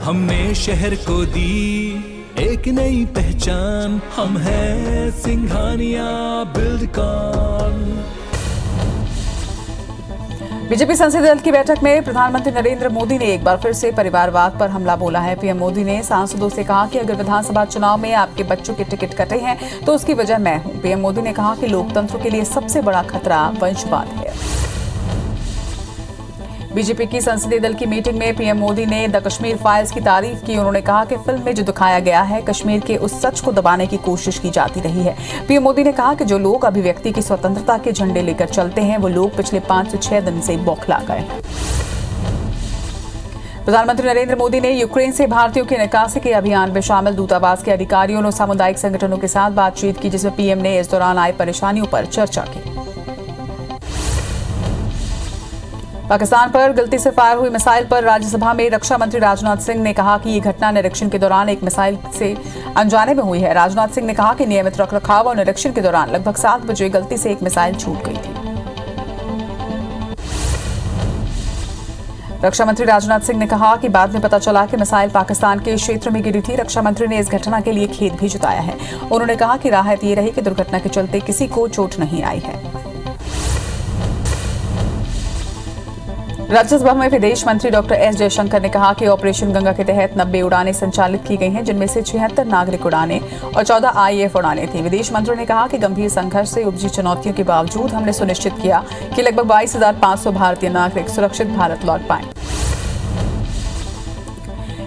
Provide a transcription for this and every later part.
हमने शहर को दी एक नई पहचान, हम हैं सिंघानिया बिल्डकॉन। बीजेपी संसदीय दल की बैठक में प्रधानमंत्री नरेंद्र मोदी ने एक बार फिर से परिवारवाद पर हमला बोला है। पीएम मोदी ने सांसदों से कहा कि अगर विधानसभा चुनाव में आपके बच्चों के टिकट कटे हैं तो उसकी वजह मैं हूं। पीएम मोदी ने कहा कि लोकतंत्र के लिए सबसे बड़ा खतरा वंशवाद है। बीजेपी की संसदीय दल की मीटिंग में पीएम मोदी ने द कश्मीर फाइल्स की तारीफ की। उन्होंने कहा कि फिल्म में जो दिखाया गया है कश्मीर के उस सच को दबाने की कोशिश की जाती रही है। पीएम मोदी ने कहा कि जो लोग अभिव्यक्ति की स्वतंत्रता के झंडे लेकर चलते हैं वो लोग पिछले 5 से 6 दिन से बौखला गए हैं। प्रधानमंत्री नरेंद्र मोदी ने यूक्रेन से भारतीयों की निकासी के अभियान में शामिल दूतावास के अधिकारियों और सामुदायिक संगठनों के साथ बातचीत की, जिसमें पीएम ने इस दौरान आई परेशानियों पर चर्चा की। पाकिस्तान पर गलती से फायर हुई मिसाइल पर राज्यसभा में रक्षा मंत्री राजनाथ सिंह ने कहा कि ये घटना निरीक्षण के दौरान एक मिसाइल से अनजाने में हुई है। राजनाथ सिंह ने कहा कि नियमित रखरखाव और निरीक्षण के दौरान लगभग 7 बजे गलती से एक मिसाइल छूट गई थी। रक्षा मंत्री राजनाथ सिंह ने कहा कि बाद में पता चला कि मिसाइल पाकिस्तान के क्षेत्र में गिरी थी। रक्षा मंत्री ने इस घटना के लिए खेद भी जताया है। उन्होंने कहा कि राहत ये रही कि दुर्घटना के चलते किसी को चोट नहीं आई है। राज्यसभा में विदेश मंत्री डॉक्टर एस जयशंकर ने कहा कि ऑपरेशन गंगा के तहत 90 उड़ानें संचालित की गई हैं, जिनमें से 76 नागरिक उड़ानें और 14 आईएएफ उड़ानें थीं। विदेश मंत्री ने कहा कि गंभीर संघर्ष से उपजी चुनौतियों के बावजूद हमने सुनिश्चित किया कि लगभग 22,500 भारतीय नागरिक सुरक्षित भारत लौट पाएं।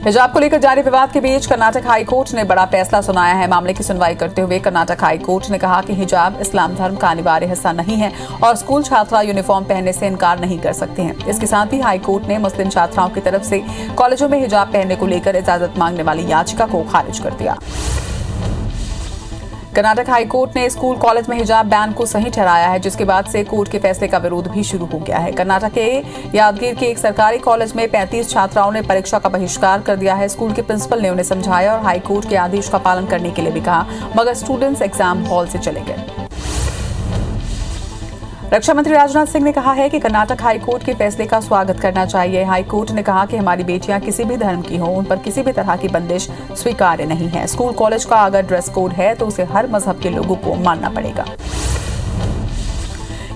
हिजाब को लेकर जारी विवाद के बीच कर्नाटक हाईकोर्ट ने बड़ा फैसला सुनाया है। मामले की सुनवाई करते हुए कर्नाटक हाईकोर्ट ने कहा कि हिजाब इस्लाम धर्म का अनिवार्य हिस्सा नहीं है और स्कूल छात्रा यूनिफॉर्म पहनने से इनकार नहीं कर सकते हैं। इसके साथ ही हाईकोर्ट ने मुस्लिम छात्राओं की तरफ से कॉलेजों में हिजाब पहनने को लेकर इजाजत मांगने वाली याचिका को खारिज कर दिया। कर्नाटक हाईकोर्ट ने स्कूल कॉलेज में हिजाब बैन को सही ठहराया है, जिसके बाद से कोर्ट के फैसले का विरोध भी शुरू हो गया है। कर्नाटक के यादगीर के एक सरकारी कॉलेज में 35 छात्राओं ने परीक्षा का बहिष्कार कर दिया है। स्कूल के प्रिंसिपल ने उन्हें समझाया और हाईकोर्ट के आदेश का पालन करने के लिए भी कहा, मगर स्टूडेंट्स एग्जाम हॉल से चले गए। रक्षा मंत्री राजनाथ सिंह ने कहा है कि कर्नाटक हाईकोर्ट के फैसले का स्वागत करना चाहिए। हाईकोर्ट ने कहा कि हमारी बेटियां किसी भी धर्म की हों, उन पर किसी भी तरह की बंदिश स्वीकार्य नहीं है। स्कूल कॉलेज का अगर ड्रेस कोड है तो उसे हर मजहब के लोगों को मानना पड़ेगा।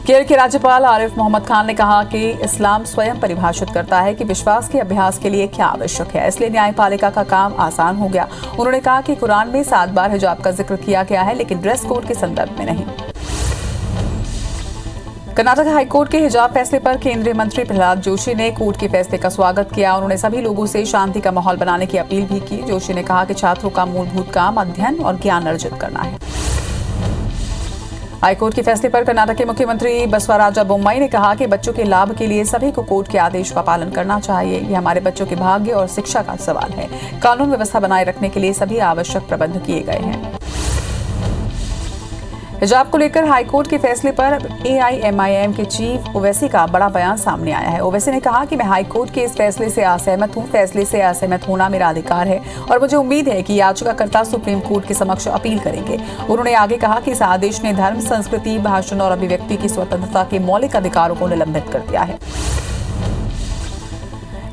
केरल के राज्यपाल आरिफ मोहम्मद खान ने कहा कि इस्लाम स्वयं परिभाषित करता है कि विश्वास के अभ्यास के लिए क्या आवश्यक है, इसलिए न्यायपालिका का काम आसान हो गया। उन्होंने कहा कि कुरान में 7 बार हिजाब का जिक्र किया गया है, लेकिन ड्रेस कोड के संदर्भ में नहीं। कर्नाटक हाईकोर्ट के हिजाब फैसले पर केंद्रीय मंत्री प्रहलाद जोशी ने कोर्ट के फैसले का स्वागत किया। उन्होंने सभी लोगों से शांति का माहौल बनाने की अपील भी की। जोशी ने कहा कि छात्रों का मूलभूत काम अध्ययन और ज्ञान अर्जित करना है। हाईकोर्ट के फैसले पर कर्नाटक के मुख्यमंत्री बसवराजा बोम्मई ने कहा कि बच्चों के लाभ के लिए सभी को कोर्ट के आदेश का पालन करना चाहिए। यह हमारे बच्चों के भाग्य और शिक्षा का सवाल है। कानून व्यवस्था बनाए रखने के लिए सभी आवश्यक प्रबंध किए गए हैं। हिजाब को लेकर हाईकोर्ट के फैसले पर एआईएमआईएम के चीफ ओवैसी का बड़ा बयान सामने आया है। ओवैसी ने कहा कि मैं हाईकोर्ट के इस फैसले से असहमत हूं। फैसले से असहमत होना मेरा अधिकार है और मुझे उम्मीद है कि याचिकाकर्ता सुप्रीम कोर्ट के समक्ष अपील करेंगे। उन्होंने आगे कहा कि इस आदेश ने धर्म, संस्कृति, भाषण और अभिव्यक्ति की स्वतंत्रता के मौलिक अधिकारों को निलंबित कर दिया है।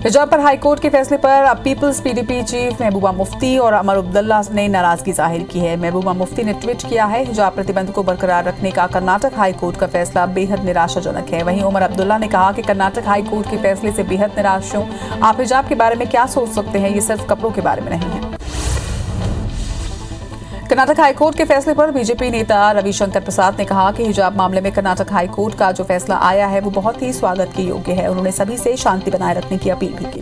हिजाब पर हाईकोर्ट के फैसले पर अब peoples PDP chief Mehbooba Mufti और अमर अब्दुल्ला ने नाराजगी जाहिर की है। महबूबा मुफ्ती ने ट्वीट किया है, हिजाब प्रतिबंध को बरकरार रखने का कर्नाटक हाईकोर्ट का फैसला बेहद निराशाजनक है। वहीं उमर अब्दुल्ला ने कहा कि कर्नाटक हाईकोर्ट के फैसले से बेहद निराश हूं। आप हिजाब के बारे में क्या सोच सकते हैं, ये सिर्फ कपड़ों के बारे में नहीं है। कर्नाटक हाईकोर्ट के फैसले पर बीजेपी नेता रविशंकर प्रसाद ने कहा कि हिजाब मामले में कर्नाटक हाईकोर्ट का जो फैसला आया है वो बहुत ही स्वागत के योग्य है। उन्होंने सभी से शांति बनाए रखने की अपील भी की।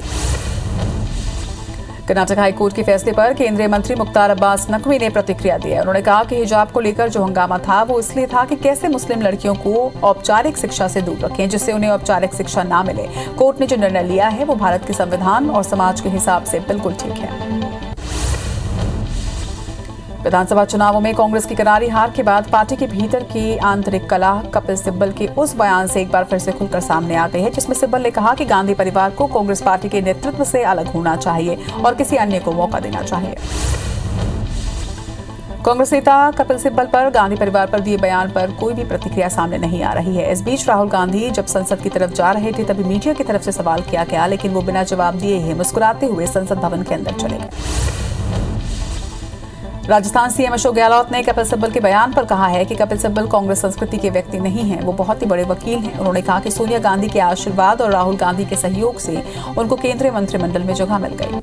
कर्नाटक हाईकोर्ट के फैसले पर केंद्रीय मंत्री मुख्तार अब्बास नकवी ने प्रतिक्रिया दी है। उन्होंने कहा कि हिजाब को लेकर जो हंगामा था वो इसलिए था कि कैसे मुस्लिम लड़कियों को औपचारिक शिक्षा से दूर रखें, जिससे उन्हें औपचारिक शिक्षा ना मिले। कोर्ट ने जो निर्णय लिया है वो भारत के संविधान और समाज के हिसाब से बिल्कुल ठीक है। विधानसभा चुनावों में कांग्रेस की करारी हार के बाद पार्टी के भीतर की आंतरिक कलह कपिल सिब्बल के उस बयान से एक बार फिर से खुलकर सामने आ गई है, जिसमें सिब्बल ने कहा कि गांधी परिवार को कांग्रेस पार्टी के नेतृत्व से अलग होना चाहिए और किसी अन्य को मौका देना चाहिए। कांग्रेस नेता कपिल सिब्बल पर गांधी परिवार पर दिए बयान पर कोई भी प्रतिक्रिया सामने नहीं आ रही है। इस बीच राहुल गांधी जब संसद की तरफ जा रहे थे तभी मीडिया की तरफ से सवाल किया गया, लेकिन वो बिना जवाब दिए ही मुस्कुराते हुए संसद भवन के अंदर चले गए। राजस्थान सीएम अशोक गहलोत ने कपिल सिब्बल के बयान पर कहा है कि कपिल सिब्बल कांग्रेस संस्कृति के व्यक्ति नहीं हैं, वो बहुत ही बड़े वकील हैं। उन्होंने कहा कि सोनिया गांधी के आशीर्वाद और राहुल गांधी के सहयोग से उनको केंद्रीय मंत्रिमंडल में जगह मिल गई।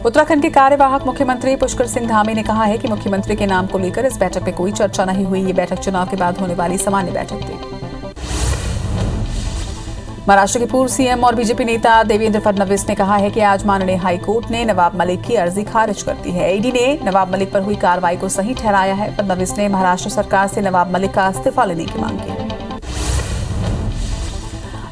उत्तराखंड के कार्यवाहक मुख्यमंत्री पुष्कर सिंह धामी ने कहा है कि मुख्यमंत्री के नाम को लेकर इस बैठक में कोई चर्चा नहीं हुई। ये बैठक चुनाव के बाद होने वाली सामान्य बैठक थी। महाराष्ट्र के पूर्व सीएम और बीजेपी नेता देवेंद्र फडणवीस ने कहा है कि आज माननीय हाईकोर्ट ने नवाब मलिक की अर्जी खारिज कर दी है। ईडी ने नवाब मलिक पर हुई कार्रवाई को सही ठहराया है। फडणवीस ने महाराष्ट्र सरकार से नवाब मलिक का इस्तीफा लेने की मांग की।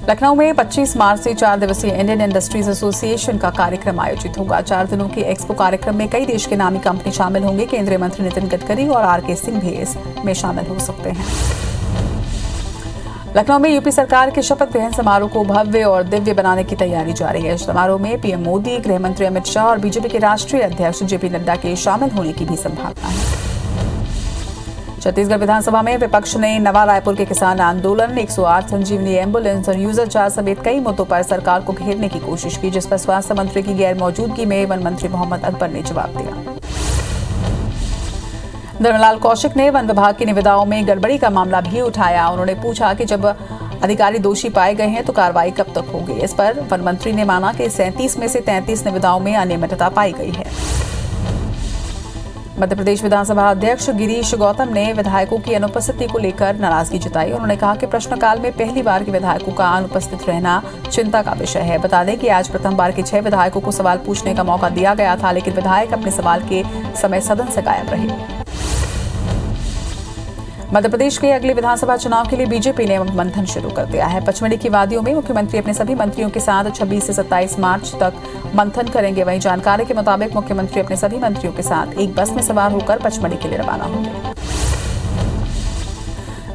लखनऊ में 25 मार्च से 4 दिवसीय इंडियन इंडस्ट्रीज एसोसिएशन का कार्यक्रम आयोजित होगा। 4 दिनों के एक्सपो कार्यक्रम में कई देश के नामी कंपनी शामिल होंगे। केंद्रीय मंत्री नितिन गडकरी और आर के सिंह भी इसमें शामिल हो सकते हैं। लखनऊ में यूपी सरकार के शपथ ग्रहण समारोह को भव्य और दिव्य बनाने की तैयारी जारी है। इस समारोह में पीएम मोदी, गृह मंत्री अमित शाह और बीजेपी के राष्ट्रीय अध्यक्ष जेपी नड्डा के शामिल होने की भी संभावना है। छत्तीसगढ़ विधानसभा में विपक्ष ने नवा रायपुर के किसान आंदोलन, 108 संजीवनी एम्बुलेंस और यूजर चार्ज समेत कई मुद्दों पर सरकार को घेरने की कोशिश की, जिस पर स्वास्थ्य मंत्री की गैर मौजूदगी में वन मंत्री मोहम्मद अकबर ने जवाब दिया। धर्मलाल कौशिक ने वन विभाग की निविदाओं में गड़बड़ी का मामला भी उठाया। उन्होंने पूछा कि जब अधिकारी दोषी पाए गए हैं तो कार्रवाई कब तक होगी। इस पर वन मंत्री ने माना कि 37 में से 33 निविदाओं में अनियमितता पाई गई है। मध्य प्रदेश विधानसभा अध्यक्ष गिरीश गौतम ने विधायकों की अनुपस्थिति को लेकर नाराजगी जताई। उन्होंने कहा कि प्रश्नकाल में पहली बार के विधायकों का अनुपस्थित रहना चिंता का विषय है। बता दें कि आज प्रथम बार के 6 विधायकों को सवाल पूछने का मौका दिया गया था, लेकिन विधायक अपने सवाल के समय सदन से गायब रहे। मध्य प्रदेश के अगले विधानसभा चुनाव के लिए बीजेपी ने मंथन शुरू कर दिया है। पचमढ़ी की वादियों में मुख्यमंत्री अपने सभी मंत्रियों के साथ 26 से 27 मार्च तक मंथन करेंगे। वहीं जानकारी के मुताबिक मुख्यमंत्री अपने सभी मंत्रियों के साथ एक बस में सवार होकर पचमढ़ी के लिए रवाना होंगे।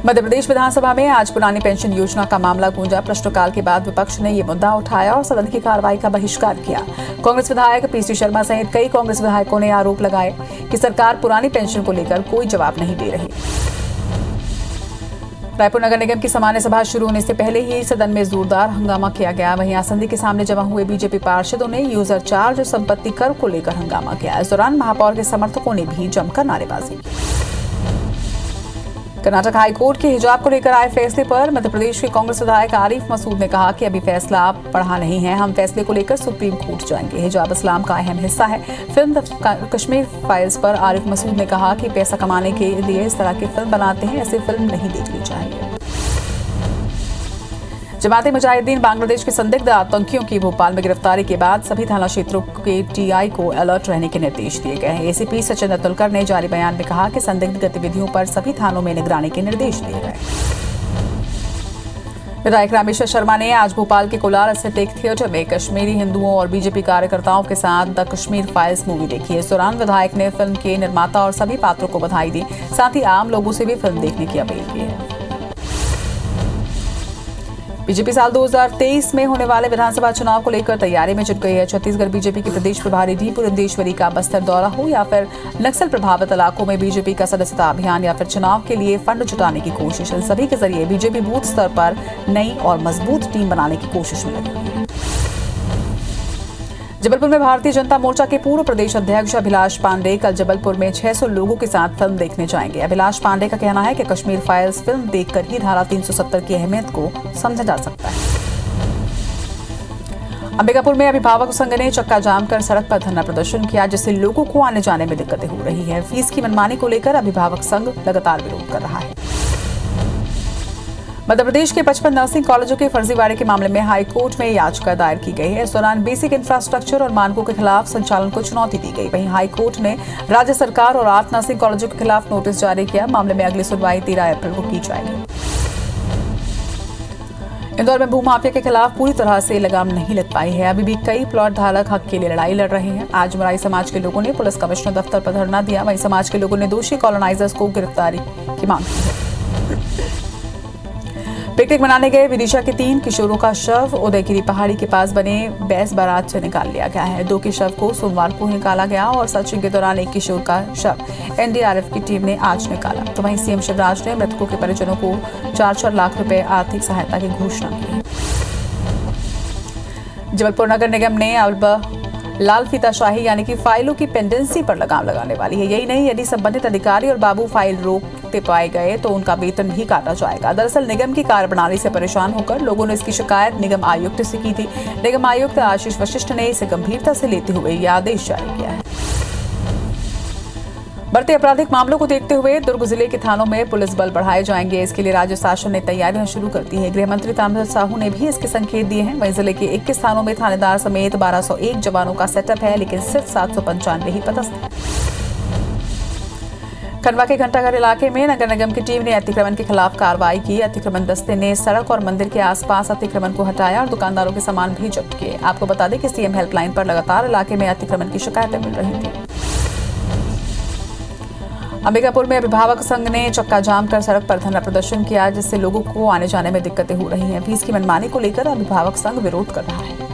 मध्य प्रदेश विधानसभा में आज पुरानी पेंशन योजना का मामला गूंजा। प्रश्नकाल के बाद विपक्ष ने ये मुद्दा उठाया और सदन की कार्रवाई का बहिष्कार किया। कांग्रेस विधायक पीसी शर्मा सहित कई कांग्रेस विधायकों ने आरोप लगाए कि सरकार पुरानी पेंशन को लेकर कोई जवाब नहीं दे रही। रायपुर नगर निगम की सामान्य सभा शुरू होने से पहले ही सदन में जोरदार हंगामा किया गया। वहीं आसंदी के सामने जमा हुए बीजेपी पार्षदों ने यूजर चार्ज और संपत्ति कर को लेकर हंगामा किया। इस दौरान महापौर के समर्थकों ने भी जमकर नारेबाजी की। कर्नाटक हाईकोर्ट के हिजाब को लेकर आए फैसले पर मध्य प्रदेश के कांग्रेस विधायक आरिफ मसूद ने कहा कि अभी फैसला पढ़ा नहीं है, हम फैसले को लेकर सुप्रीम कोर्ट जाएंगे। हिजाब इस्लाम का अहम हिस्सा है। फिल्म कश्मीर फाइल्स पर आरिफ मसूद ने कहा कि पैसा कमाने के लिए इस तरह की फिल्म बनाते हैं, ऐसी फिल्म नहीं देखनी चाहिए। जमाते मुजाहिदीन बांग्लादेश के संदिग्ध आतंकियों की भोपाल में गिरफ्तारी के बाद सभी थाना क्षेत्रों के टीआई को अलर्ट रहने के निर्देश दिए गए हैं। एसीपी सचिन अतुलकर ने जारी बयान में कहा कि संदिग्ध गतिविधियों पर सभी थानों में निगरानी के निर्देश दिए गए। विधायक रामेश्वर शर्मा ने आज भोपाल के कोलार स्थित एक थिएटर में कश्मीरी हिंदुओं और बीजेपी कार्यकर्ताओं के साथ द कश्मीर फाइल्स मूवी देखी। इस दौरान विधायक ने फिल्म के निर्माता और सभी पात्रों को बधाई दी, साथ ही आम लोगों से भी फिल्म देखने की अपील की है। बीजेपी साल 2023 में होने वाले विधानसभा चुनाव को लेकर तैयारी में जुट गई है। छत्तीसगढ़ बीजेपी के प्रदेश प्रभारी डी पुरंदेश्वरी का बस्तर दौरा हो या फिर नक्सल प्रभावित इलाकों में बीजेपी का सदस्यता अभियान या फिर चुनाव के लिए फंड जुटाने की कोशिश, इन सभी के जरिए बीजेपी बूथ स्तर पर नई और मजबूत टीम बनाने की कोशिश में लगी है। जबलपुर में भारतीय जनता मोर्चा के पूर्व प्रदेश अध्यक्ष अभिलाष पांडे कल जबलपुर में 600 लोगों के साथ फिल्म देखने जाएंगे। अभिलाष पांडे का कहना है कि कश्मीर फाइल्स फिल्म देखकर ही धारा 370 की अहमियत को समझा जा सकता है। अंबिकापुर में अभिभावक संघ ने चक्का जाम कर सड़क पर धरना प्रदर्शन किया, जिससे लोगों को आने जाने में दिक्कतें हो रही है। फीस की मनमानी को लेकर अभिभावक संघ लगातार विरोध कर रहा है। मध्य प्रदेश के 55 नर्सिंग कॉलेजों के फर्जीवाड़े के मामले में हाईकोर्ट में याचिका दायर की गई है। इस दौरान बेसिक इंफ्रास्ट्रक्चर और मानकों के खिलाफ संचालन को चुनौती दी गई। वहीं हाईकोर्ट ने राज्य सरकार और 8 नर्सिंग कॉलेजों के खिलाफ नोटिस जारी किया। मामले में अगली सुनवाई 13 अप्रैल को की जाएगी। इंदौर में भूमाफिया के खिलाफ पूरी तरह से लगाम नहीं लग पाई है। अभी भी कई प्लॉट धारक हक के लिए लड़ाई लड़ रहे हैं। आज मराई समाज के लोगों ने पुलिस कमिश्नर दफ्तर पर धरना दिया। वहीं समाज के लोगों ने दोषी कॉलोनाइजर्स को गिरफ्तारी की मांग की है। पिकनिक मनाने गए विदिशा के 3 किशोरों का शव उदयगिरी पहाड़ी के पास बने बैस बारात से निकाल लिया गया है। 2 के शव को सोमवार को निकाला गया और सर्चिंग के दौरान 1 किशोर का शव एनडीआरएफ की टीम ने आज निकाला। तो वहीं सीएम शिवराज ने मृतकों के परिजनों को 4-4 लाख रुपए आर्थिक सहायता की घोषणा की। जबलपुर नगर निगम ने अब लाल फीताशाही यानी कि फाइलों की पेंडेंसी पर लगाम लगाने वाली है। यही नहीं, यदि संबंधित अधिकारी और बाबू फाइल रोकते पाए गए तो उनका वेतन भी काटा जाएगा। दरअसल निगम की कार्यप्रणाली से परेशान होकर लोगों ने इसकी शिकायत निगम आयुक्त से की थी। निगम आयुक्त आशीष वशिष्ठ ने इसे गंभीरता से लेते हुए यह आदेश जारी किया है। बढ़ते आपराधिक मामलों को देखते हुए दुर्ग जिले के थानों में पुलिस बल बढ़ाए जाएंगे। इसके लिए राज्य शासन ने तैयारियां शुरू कर दी है। गृह मंत्री ताम्रध्वज साहू ने भी इसके संकेत दिए हैं। वहीं जिले के 21 थानों में थानेदार समेत 1201 जवानों का सेटअप है, लेकिन सिर्फ 795 ही पदस्थ हैं। खंडवा के घंटाघर इलाके में नगर निगम की टीम ने अतिक्रमण के खिलाफ कार्रवाई की। अतिक्रमण दस्ते ने सड़क और मंदिर के आसपास अतिक्रमण को हटाया और दुकानदारों के सामान भी जब्त किए। आपको बता दें कि सीएम हेल्पलाइन पर लगातार इलाके में अतिक्रमण की शिकायतें मिल रही थी। अंबिकापुर में अभिभावक संघ ने चक्का जाम कर सड़क पर धरना प्रदर्शन किया, जिससे लोगों को आने जाने में दिक्कतें हो रही हैं। फीस की मनमानी को लेकर अभिभावक संघ विरोध कर रहा है।